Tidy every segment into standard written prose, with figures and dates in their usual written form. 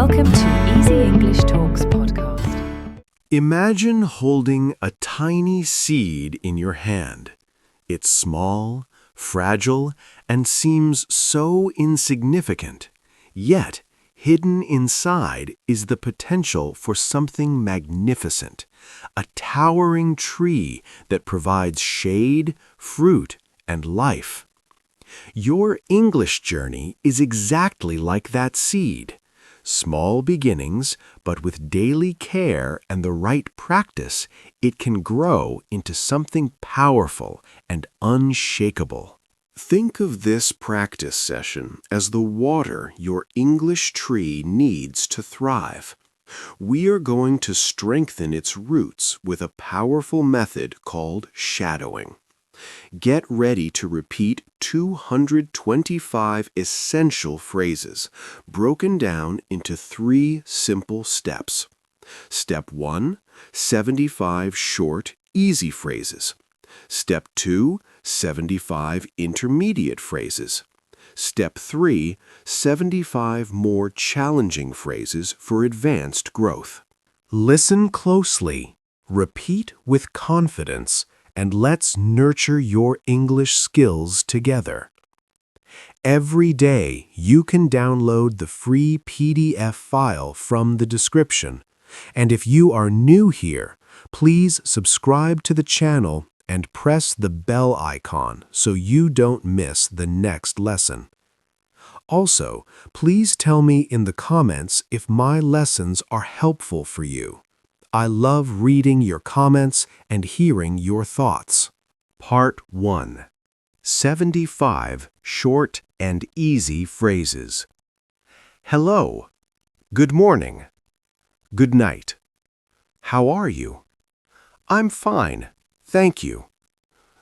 Welcome to Easy English Talks podcast. Imagine holding a tiny seed in your hand. It's small, fragile, and seems so insignificant. Yet, hidden inside is the potential for something magnificent, a towering tree that provides shade, fruit, and life. Your English journey is exactly like that seed. Small beginnings, but with daily care and the right practice, it can grow into something powerful and unshakable. Think of this practice session as the water your English tree needs to thrive. We are going to strengthen its roots with a powerful method called shadowing. Get ready to repeat 225 essential phrases, broken down into 3 simple steps. Step 1, 75 short, easy phrases. Step 2, 75 intermediate phrases. Step 3, 75 more challenging phrases for advanced growth. Listen closely, repeat with confidence, and let's nurture your English skills together. Every day, you can download the free PDF file from the description. And if you are new here, please subscribe to the channel and press the bell icon so you don't miss the next lesson. Also, please tell me in the comments if my lessons are helpful for you. I love reading your comments and hearing your thoughts. Part 1. 75 short and easy phrases. Hello. Good morning. Good night. How are you? I'm fine, thank you.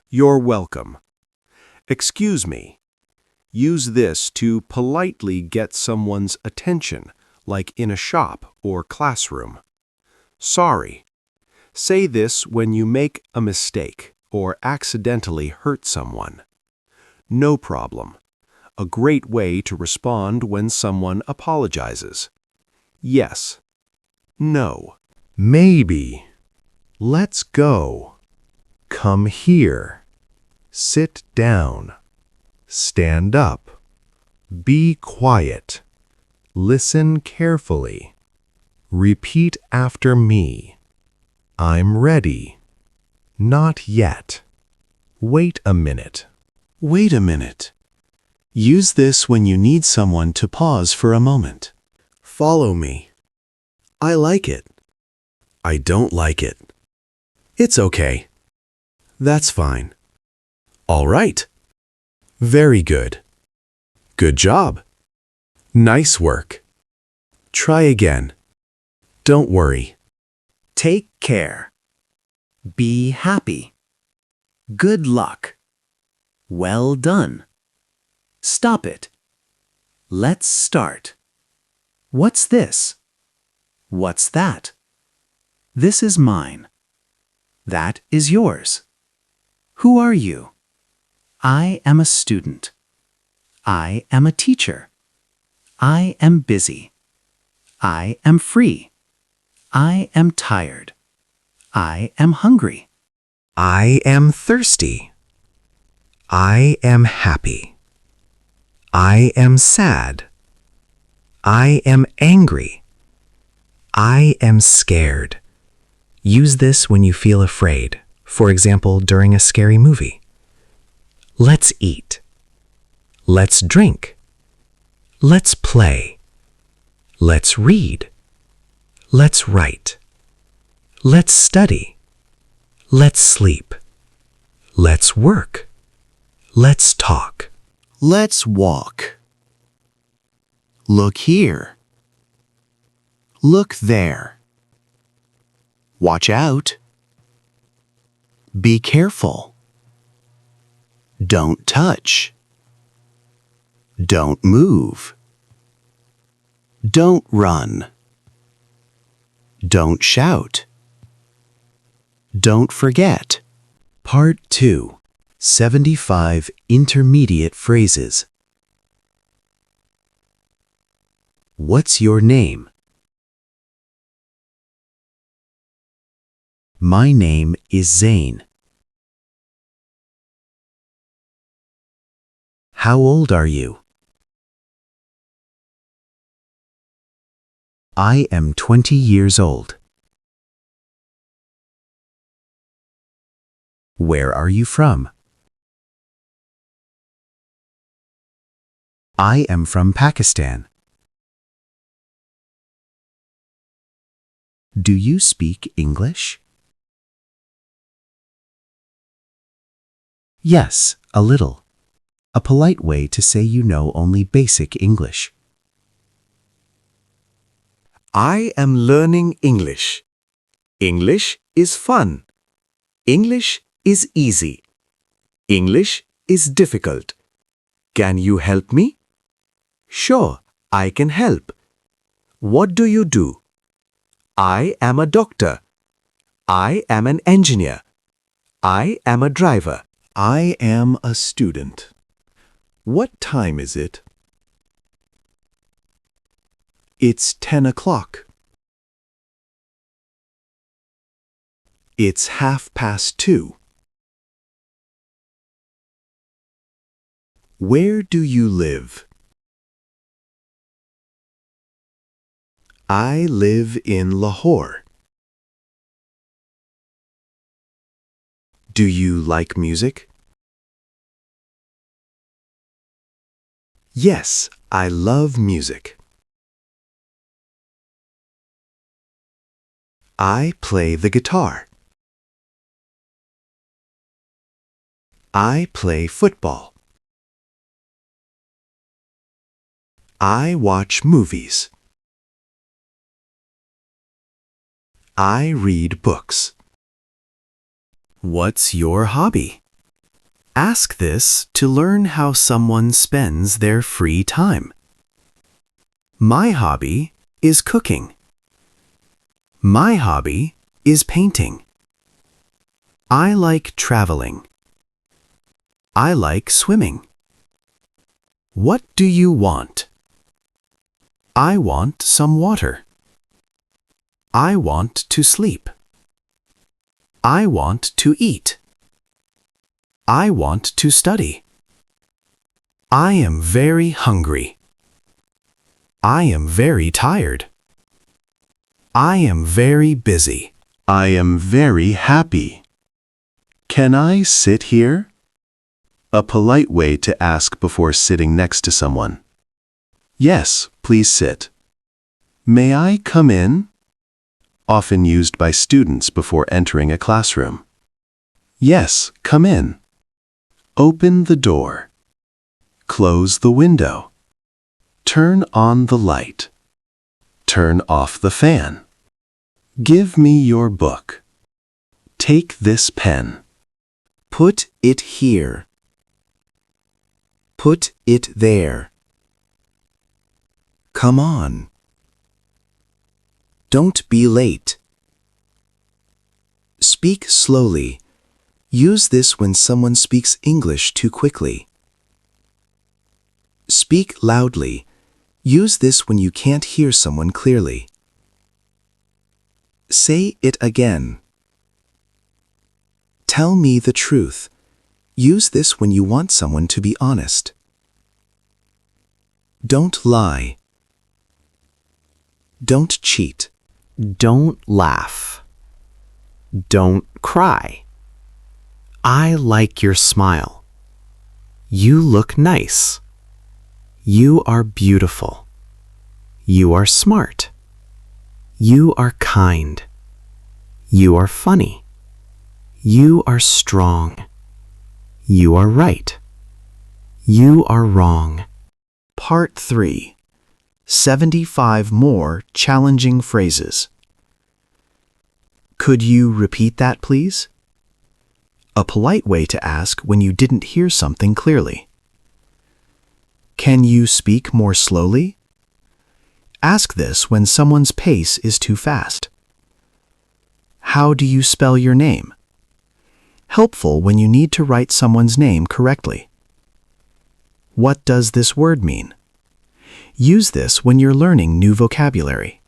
You're welcome. Excuse me. Use this to politely get someone's attention, like in a shop or classroom. Sorry. Say this when you make a mistake or accidentally hurt someone. No problem. A great way to respond when someone apologizes. Yes. No. Maybe. Let's go. Come here. Sit down. Stand up. Be quiet. Listen carefully. Repeat after me. I'm ready. Not yet. Wait a minute. Wait a minute. Use this when you need someone to pause for a moment. Follow me. I like it. I don't like it. It's okay. That's fine. All right. Very good. Good job. Nice work. Try again. Don't worry. Take care. Be happy. Good luck. Well done. Stop it. Let's start. What's this? What's that? This is mine. That is yours. Who are you? I am a student. I am a teacher. I am busy. I am free. I am tired. I am hungry. I am thirsty. I am happy. I am sad. I am angry. I am scared. Use this when you feel afraid, for example, during a scary movie. Let's eat. Let's drink. Let's play. Let's read. Let's write. Let's study. Let's sleep. Let's work. Let's talk. Let's walk. Look here. Look there. Watch out. Be careful. Don't touch. Don't move. Don't run. Don't shout. Don't forget. Part 2. 75 intermediate phrases. What's your name? My name is Zane. How old are you? I am 20 years old. Where are you from? I am from Pakistan. Do you speak English? Yes, a little. A polite way to say you know only basic English. I am learning English. English is fun. English is easy. English is difficult. Can you help me? Sure, I can help. What do you do? I am a doctor. I am an engineer. I am a driver. I am a student. What time is it? It's 10 o'clock. It's 2:30. Where do you live? I live in Lahore. Do you like music? Yes, I love music. I play the guitar. I play football. I watch movies. I read books. What's your hobby? Ask this to learn how someone spends their free time. My hobby is cooking. My hobby is painting. I like traveling. I like swimming. What do you want? I want some water. I want to sleep. I want to eat. I want to study. I am very hungry. I am very tired. I am very busy. I am very happy. Can I sit here? A polite way to ask before sitting next to someone. Yes, please sit. May I come in? Often used by students before entering a classroom. Yes, come in. Open the door. Close the window. Turn on the light. Turn off the fan. Give me your book. Take this pen. Put it here. Put it there. Come on. Don't be late. Speak slowly. Use this when someone speaks English too quickly. Speak loudly. Use this when you can't hear someone clearly. Say it again. Tell me the truth. Use this when you want someone to be honest. Don't lie. Don't cheat. Don't laugh. Don't cry. I like your smile. You look nice. You are beautiful. You are smart. You are kind. You are funny. You are strong. You are right. You are wrong. Part 3. 75 more challenging phrases. Could you repeat that, please? A polite way to ask when you didn't hear something clearly. Can you speak more slowly? Ask this when someone's pace is too fast. How do you spell your name? Helpful when you need to write someone's name correctly. What does this word mean? Use this when you're learning new vocabulary.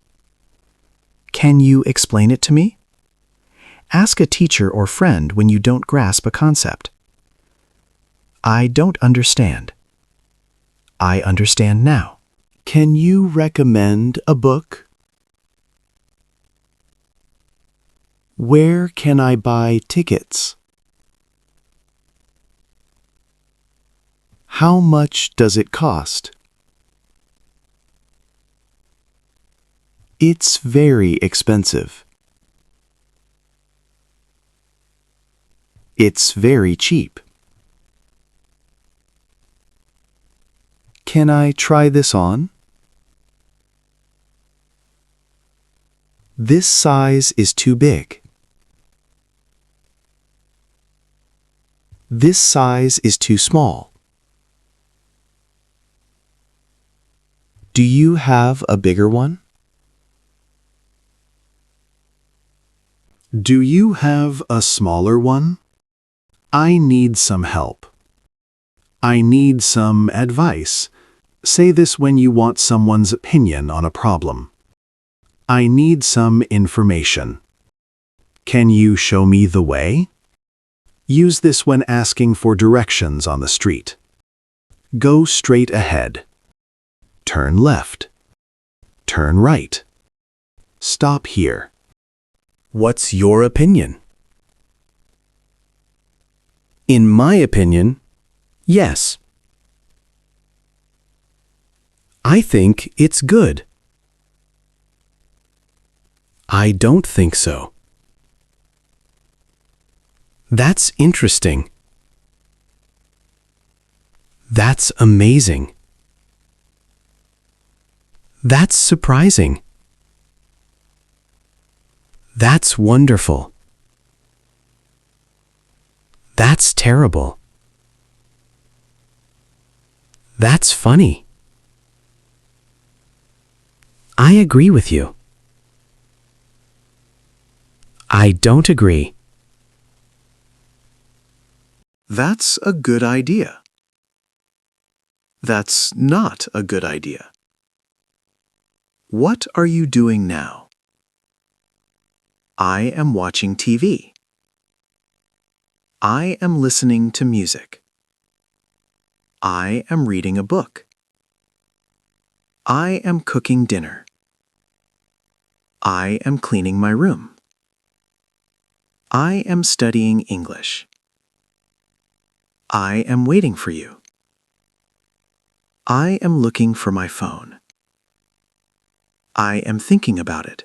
Can you explain it to me? Ask a teacher or friend when you don't grasp a concept. I don't understand. I understand now. Can you recommend a book? Where can I buy tickets? How much does it cost? It's very expensive. It's very cheap. Can I try this on? This size is too big. This size is too small. Do you have a bigger one? Do you have a smaller one? I need some help. I need some advice. Say this when you want someone's opinion on a problem. I need some information. Can you show me the way? Use this when asking for directions on the street. Go straight ahead. Turn left. Turn right. Stop here. What's your opinion? In my opinion, yes. I think it's good. I don't think so. That's interesting. That's amazing. That's surprising. That's wonderful. That's terrible. That's funny. I agree with you. I don't agree. That's a good idea. That's not a good idea. What are you doing now? I am watching TV. I am listening to music. I am reading a book. I am cooking dinner. I am cleaning my room. I am studying English. I am waiting for you. I am looking for my phone. I am thinking about it.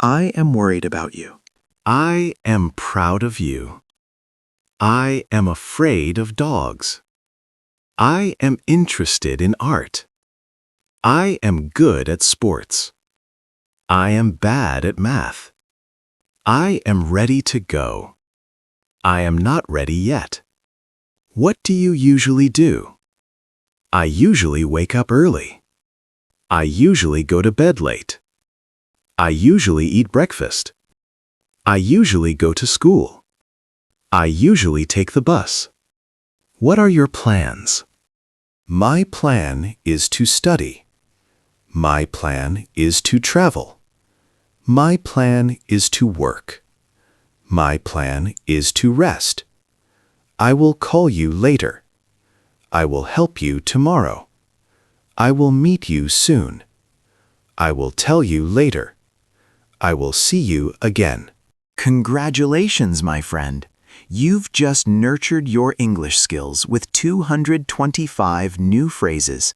I am worried about you. I am proud of you. I am afraid of dogs. I am interested in art. I am good at sports. I am bad at math. I am ready to go. I am not ready yet. What do you usually do? I usually wake up early. I usually go to bed late. I usually eat breakfast. I usually go to school. I usually take the bus. What are your plans? My plan is to study. My plan is to travel. My plan is to work. My plan is to rest. I will call you later. I will help you tomorrow. I will meet you soon. I will tell you later. I will see you again. Congratulations, my friend. You've just nurtured your English skills with 225 new phrases.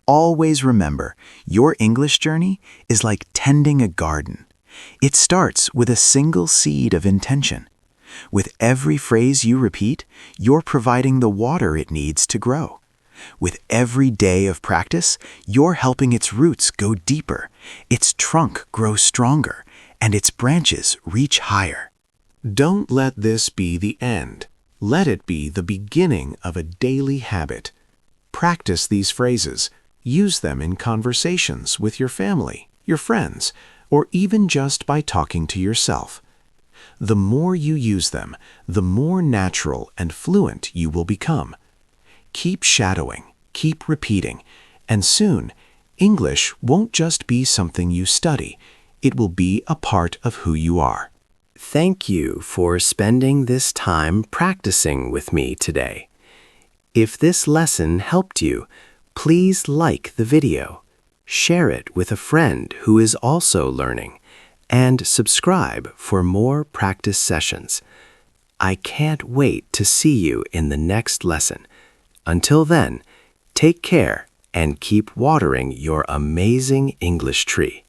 Always remember, your English journey is like tending a garden. It starts with a single seed of intention. With every phrase you repeat, you're providing the water it needs to grow. With every day of practice, you're helping its roots go deeper, its trunk grow stronger, and its branches reach higher. Don't let this be the end. Let it be the beginning of a daily habit. Practice these phrases. Use them in conversations with your family, your friends, or even just by talking to yourself. The more you use them, the more natural and fluent you will become. Keep shadowing, keep repeating, and soon, English won't just be something you study. It will be a part of who you are. Thank you for spending this time practicing with me today. If this lesson helped you, please like the video, share it with a friend who is also learning, and subscribe for more practice sessions. I can't wait to see you in the next lesson. Until then, take care and keep watering your amazing English tree.